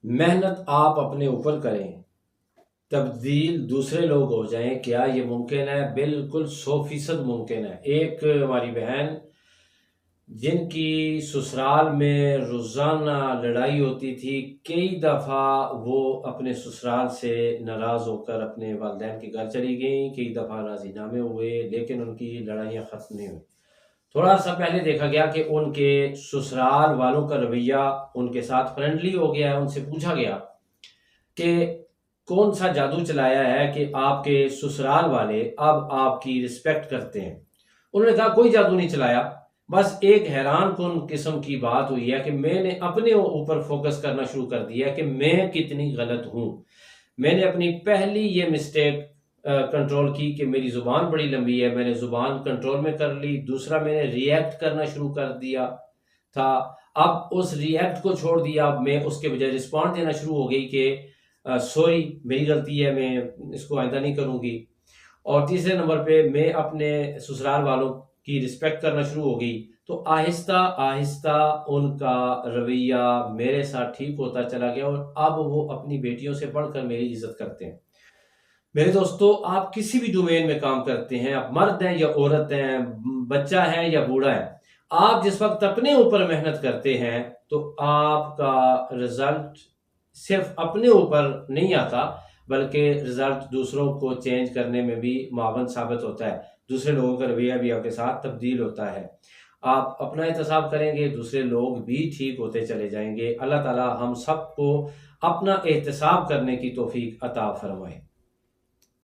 محنت آپ اپنے اوپر کریں، تبدیل دوسرے لوگ ہو جائیں، کیا یہ ممکن ہے؟ بالکل 100% ممکن ہے۔ ایک ہماری بہن جن کی سسرال میں روزانہ لڑائی ہوتی تھی، کئی دفعہ وہ اپنے سسرال سے ناراض ہو کر اپنے والدین کے گھر چلی گئیں، کئی دفعہ راضی نامے ہوئے، لیکن ان کی لڑائیاں ختم نہیں ہوئی۔ تھوڑا سا پہلے دیکھا گیا کہ ان کے سسرال والوں کا رویہ ان کے ساتھ فرینڈلی ہو گیا ہے، ان سے پوچھا گیا کہ کون سا جادو چلایا ہے کہ آپ کے سسرال والے اب آپ کی رسپیکٹ کرتے ہیں؟ انہوں نے کہا کوئی جادو نہیں چلایا، بس ایک حیران کن قسم کی بات ہوئی ہے کہ میں نے اپنے اوپر فوکس کرنا شروع کر دیا کہ میں کتنی غلط ہوں۔ میں نے اپنی پہلی یہ مسٹیک کنٹرول کی کہ میری زبان بڑی لمبی ہے، میں نے زبان کنٹرول میں کر لی۔ دوسرا، میں نے ری ایکٹ کرنا شروع کر دیا تھا، اب اس ری ایکٹ کو چھوڑ دیا، اب میں اس کے بجائے رسپانڈ دینا شروع ہو گئی کہ سوری میری غلطی ہے، میں اس کو آئندہ نہیں کروں گی۔ اور تیسرے نمبر پہ میں اپنے سسرال والوں کی رسپیکٹ کرنا شروع ہو گئی، تو آہستہ آہستہ ان کا رویہ میرے ساتھ ٹھیک ہوتا چلا گیا، اور اب وہ اپنی بیٹیوں سے بڑھ کر میری عزت کرتے ہیں۔ میرے دوستو، آپ کسی بھی ڈومین میں کام کرتے ہیں، آپ مرد ہیں یا عورت ہیں، بچہ ہے یا بوڑھا ہے، آپ جس وقت اپنے اوپر محنت کرتے ہیں تو آپ کا رزلٹ صرف اپنے اوپر نہیں آتا، بلکہ رزلٹ دوسروں کو چینج کرنے میں بھی معاون ثابت ہوتا ہے، دوسرے لوگوں کا رویہ بھی آپ کے ساتھ تبدیل ہوتا ہے۔ آپ اپنا احتساب کریں گے، دوسرے لوگ بھی ٹھیک ہوتے چلے جائیں گے۔ اللہ تعالی ہم سب کو اپنا احتساب کرنے کی توفیق عطا فرمائے۔